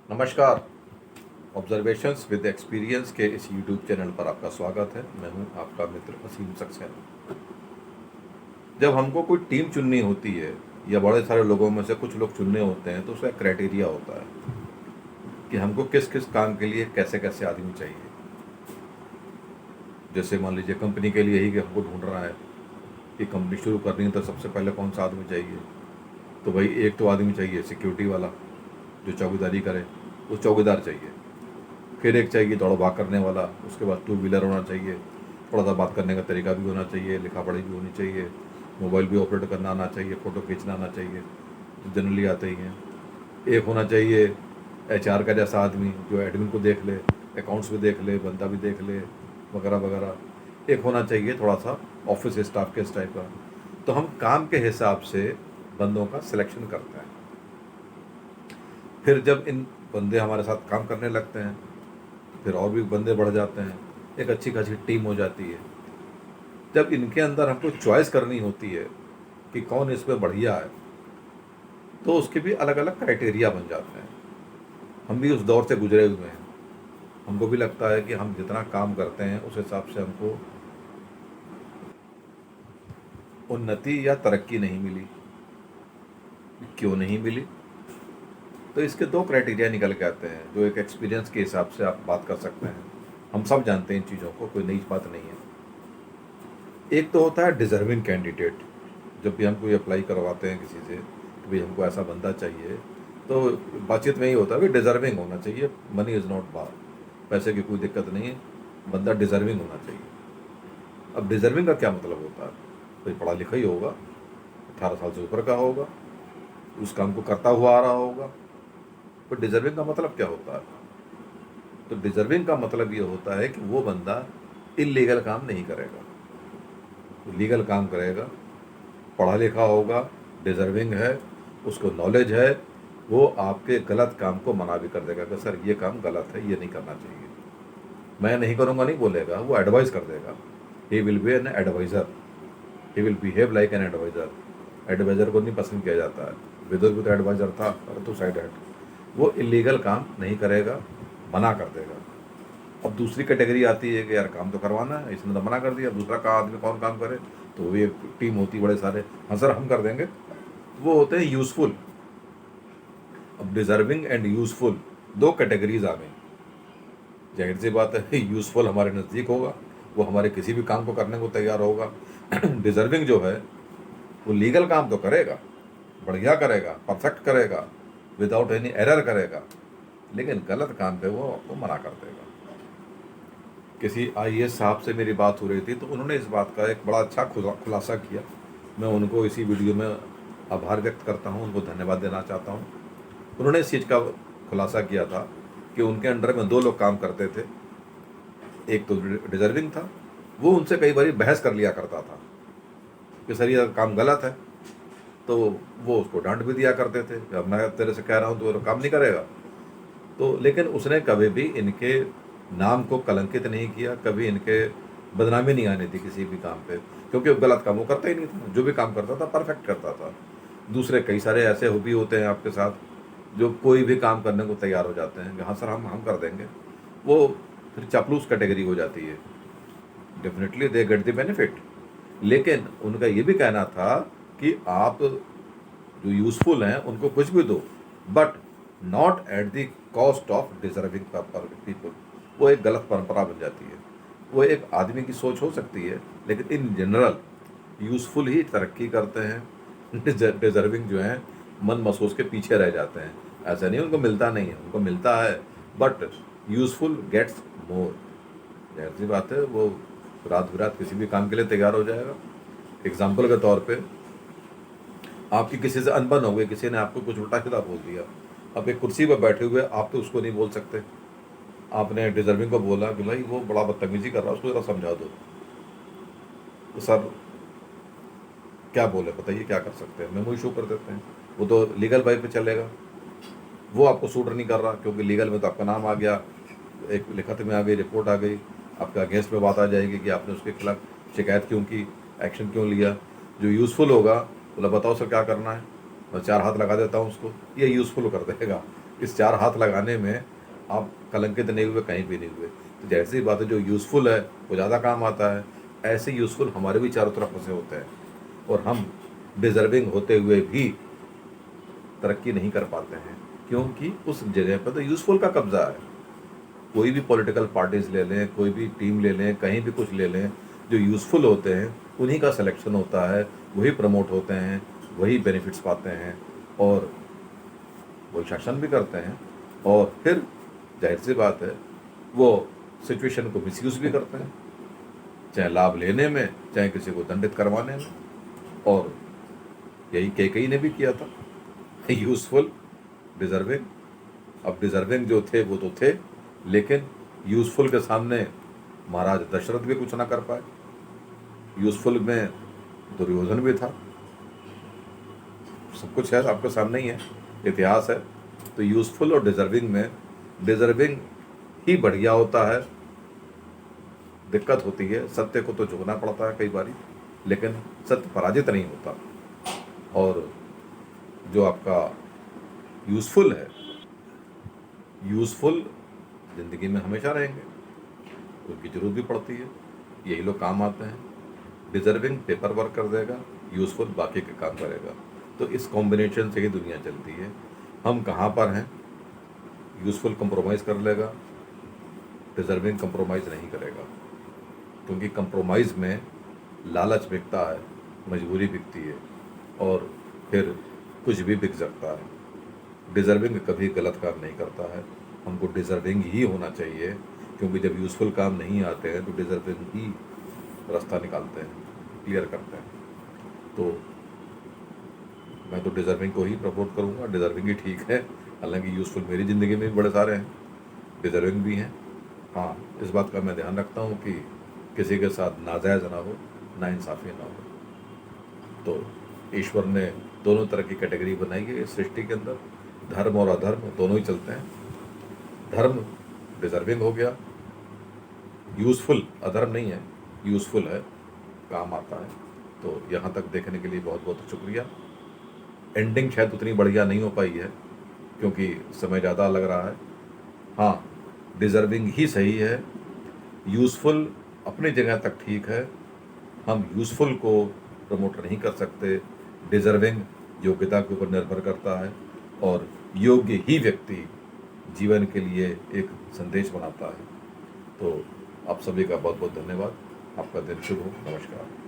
नमस्कार। Observations with experience के इस यूट्यूब चैनल पर आपका स्वागत है। मैं हूं आपका मित्र असीम सक्सेना। जब हमको कोई टीम चुननी होती है या बड़े सारे लोगों में से कुछ लोग चुनने होते हैं तो उसका क्राइटेरिया होता है कि हमको किस किस काम के लिए कैसे कैसे आदमी चाहिए। जैसे मान लीजिए कंपनी के लिए ही कि हमको ढूंढ रहा है कि कंपनी शुरू करनी है तो सबसे पहले कौन सा आदमी चाहिए। तो भाई एक तो आदमी चाहिए सिक्योरिटी वाला जो चौकीदारी करे, वो चौकीदार चाहिए। फिर एक चाहिए दौड़ भाग करने वाला, उसके बाद टू व्हीलर होना चाहिए, थोड़ा सा बात करने का तरीका भी होना चाहिए, लिखा पढ़ी भी होनी चाहिए, मोबाइल भी ऑपरेट करना आना चाहिए, फ़ोटो खींचना आना चाहिए, जो जनरली आते ही हैं। एक होना चाहिए एचआर का जैसा आदमी जो एडमिन को देख ले, अकाउंट्स भी देख ले, बंदा भी देख ले, वगैरह वगैरह। एक होना चाहिए थोड़ा सा ऑफिस स्टाफ के इस टाइप का। तो हम काम के हिसाब से बंदों का सिलेक्शन करते हैं। फिर जब इन बंदे हमारे साथ काम करने लगते हैं फिर और भी बंदे बढ़ जाते हैं, एक अच्छी खासी टीम हो जाती है। जब इनके अंदर हमको चॉइस करनी होती है कि कौन इसमें बढ़िया है तो उसके भी अलग अलग क्राइटेरिया बन जाते हैं। हम भी उस दौर से गुजरे हुए हैं। हमको भी लगता है कि हम जितना काम करते हैं उस हिसाब से हमको उन्नति या तरक्की नहीं मिली। क्यों नहीं मिली? तो इसके दो क्राइटेरिया निकल के आते हैं जो एक एक्सपीरियंस के हिसाब से आप बात कर सकते हैं। हम सब जानते हैं इन चीज़ों को, कोई नई बात नहीं है। एक तो होता है डिज़र्विंग कैंडिडेट। जब भी हम कोई अप्लाई करवाते हैं किसी से कि भाई हमको ऐसा बंदा चाहिए, तो बातचीत में ही होता है कि डिज़र्विंग होना चाहिए। मनी इज़ नॉट बात, पैसे की कोई दिक्कत नहीं है, बंदा डिज़र्विंग होना चाहिए। अब डिज़र्विंग का क्या मतलब होता है? कोई पढ़ा लिखा ही होगा, 18 साल से ऊपर का होगा, उस काम को करता हुआ आ रहा होगा। तो डिज़र्विंग का मतलब क्या होता है? तो डिज़र्विंग का मतलब ये होता है कि वो बंदा इलीगल काम नहीं करेगा, लीगल काम करेगा, पढ़ा लिखा होगा, डिज़र्विंग है, उसको नॉलेज है, वो आपके गलत काम को मना भी कर देगा कि सर ये काम गलत है, ये नहीं करना चाहिए। मैं नहीं करूँगा नहीं बोलेगा, वो एडवाइस कर देगा। He will be an adviser, he will behave like an adviser. Adviser को नहीं पसंद किया जाता है। विदुर भी तो एडवाइज़र था, पर तो साइड हैट। वो इलीगल काम नहीं करेगा, मना कर देगा। अब दूसरी कैटेगरी आती है कि यार काम तो करवाना है, इसने तो मना कर दिया, दूसरा का आदमी कौन काम करे? तो वो एक टीम होती है, बड़े सारे, हाँ सर हम कर देंगे। वो होते हैं यूज़फुल। अब डिज़र्विंग एंड यूज़फुल दो कैटेगरीज आ गई। जाहिर सी बात है यूज़फुल हमारे नज़दीक होगा, वो हमारे किसी भी काम को करने को तैयार होगा। डिज़र्विंग जो है वो लीगल काम तो करेगा, बढ़िया करेगा, परफेक्ट करेगा, विदाउट एनी एरर करेगा, लेकिन गलत काम पे वो आपको मना कर देगा। किसी आईएएस साहब से मेरी बात हो रही थी तो उन्होंने इस बात का एक बड़ा अच्छा खुलासा किया। मैं उनको इसी वीडियो में आभार व्यक्त करता हूँ, उनको धन्यवाद देना चाहता हूँ। उन्होंने इस चीज़ का खुलासा किया था कि उनके अंडर में 2 लोग काम करते थे। एक तो डिजर्विंग था, वो उनसे कई बार बहस कर लिया करता था कि सर ये काम गलत है, तो वो उसको डांट भी दिया करते थे कि अब मैं तेरे से कह रहा हूँ तो काम नहीं करेगा। तो लेकिन उसने कभी भी इनके नाम को कलंकित नहीं किया, कभी इनके बदनामी नहीं आनी थी किसी भी काम पे, क्योंकि वो गलत काम वो करता ही नहीं था। जो भी काम करता था परफेक्ट करता था। दूसरे कई सारे ऐसे भी होते हैं आपके साथ जो कोई भी काम करने को तैयार हो जाते हैं कि हाँ सर हम कर देंगे। वो फिर चापलूस कैटेगरी हो जाती है। Definitely they get the benefit, लेकिन उनका ये भी कहना था कि आप जो यूजफुल हैं उनको कुछ भी दो, but not at the cost of deserving people. वो एक गलत परंपरा बन जाती है। वो एक आदमी की सोच हो सकती है, लेकिन इन जनरल यूजफुल ही तरक्की करते हैं। डिजर्विंग जो हैं मन महसूस के पीछे रह जाते हैं। ऐसा नहीं उनको मिलता नहीं है, उनको मिलता है, बट यूजफुल गेट्स मोर। जाहिर सी बात है वो रात बिरात किसी भी काम के लिए तैयार हो जाएगा। एग्जाम्पल के तौर पे आपकी किसी से अनबन हो गई, किसी ने आपको कुछ उल्टा सीधा बोल दिया, अब एक कुर्सी पर बैठे हुए आप तो उसको नहीं बोल सकते। आपने डिजर्विंग को बोला कि भाई वो बड़ा बदतमीजी कर रहा है, उसको ज़रा समझा दो। तो सर क्या बोले, बताइए क्या कर सकते हैं? मेमो इशू कर देते हैं। वो तो लीगल वाई पे चलेगा, वो आपको सूट नहीं कर रहा, क्योंकि लीगल में तो आपका नाम आ गया, एक लिखत में आ गई, रिपोर्ट आ गई, आपका अगेंस्ट में बात आ जाएगी कि आपने उसके खिलाफ शिकायत क्यों की, एक्शन क्यों लिया। जो यूज़फुल होगा बोला बताओ सर क्या करना है, मैं 4 हाथ लगा देता हूँ उसको, ये यूज़फुल कर देगा। इस 4 हाथ लगाने में आप कलंकित नहीं हुए, कहीं भी नहीं हुए। तो जैसी बात है, जो यूज़फुल है वो ज़्यादा काम आता है। ऐसे यूज़फुल हमारे भी चारों तरफ फंसे होते हैं और हम डिज़र्विंग होते हुए भी तरक्की नहीं कर पाते हैं, क्योंकि उस जगह पर तो यूज़फुल का कब्जा है। कोई भी पॉलिटिकल पार्टीज ले लें, कोई भी टीम ले लें, कहीं भी कुछ ले लें, जो यूज़फुल होते हैं उन्हीं का सिलेक्शन होता है, वही प्रमोट होते हैं, वही बेनिफिट्स पाते हैं और वही शासन भी करते हैं। और फिर जाहिर सी बात है, वो सिचुएशन को मिसयूज़ भी करते हैं, चाहे लाभ लेने में, चाहे किसी को दंडित करवाने में। और यही कैकेयी ने भी किया था, यूज़फुल, डिज़र्विंग। अब डिज़र्विंग जो थे वो तो थे, लेकिन यूज़फुल के सामने महाराज दशरथ भी कुछ ना कर पाए। यूज़फुल में दुर्योधन भी था। सब कुछ है, आपके सामने ही है, इतिहास है। तो यूज़फुल और डिज़र्विंग में डिज़र्विंग ही बढ़िया होता है। दिक्कत होती है, सत्य को तो झुकना पड़ता है कई बारी, लेकिन सत्य पराजित नहीं होता। और जो आपका यूज़फुल है, यूज़फुल ज़िंदगी में हमेशा रहेंगे, उनकी ज़रूरत भी पड़ती है, यही लोग काम आते हैं। डिज़र्विंग पेपर वर्क कर देगा, यूज़फुल बाकी के काम करेगा। तो इस कॉम्बिनेशन से ही दुनिया चलती है। हम कहाँ पर हैं? यूज़फुल कंप्रोमाइज़ कर लेगा, डिज़र्विंग कंप्रोमाइज़ नहीं करेगा, क्योंकि कंप्रोमाइज़ में लालच बिकता है, मजबूरी बिकती है और फिर कुछ भी बिक सकता है। डिज़र्विंग कभी गलत काम नहीं करता है, हमको डिज़र्विंग ही होना चाहिए, क्योंकि जब यूज़फुल काम नहीं आते हैं तो डिज़र्विंग ही रास्ता निकालते हैं, क्लियर करते हैं। तो मैं तो डिज़र्विंग को ही प्रमोट करूँगा, डिज़र्विंग ही ठीक है। हालांकि यूज़फुल मेरी ज़िंदगी में भी बड़े सारे हैं, डिज़र्विंग भी हैं। हाँ, इस बात का मैं ध्यान रखता हूँ कि किसी के साथ नाजायज़ ना हो, नाइंसाफ़ी ना हो। तो ईश्वर ने दोनों तरह की कैटेगरी बनाई है इस सृष्टि के अंदर, धर्म और अधर्म दोनों ही चलते हैं। धर्म डिज़र्विंग हो गया, यूज़फुल अधर्म नहीं है, यूज़फुल है, काम आता है। तो यहाँ तक देखने के लिए बहुत बहुत शुक्रिया। एंडिंग शायद उतनी बढ़िया नहीं हो पाई है, क्योंकि समय ज़्यादा लग रहा है। हाँ, डिज़र्विंग ही सही है, यूज़फुल अपनी जगह तक ठीक है। हम यूज़फुल को प्रमोट नहीं कर सकते, डिज़र्विंग योग्यता के ऊपर निर्भर करता है और योग्य ही व्यक्ति जीवन के लिए एक संदेश बनाता है। तो आप सभी का बहुत बहुत धन्यवाद। आपका दिन शुभ हो। नमस्कार।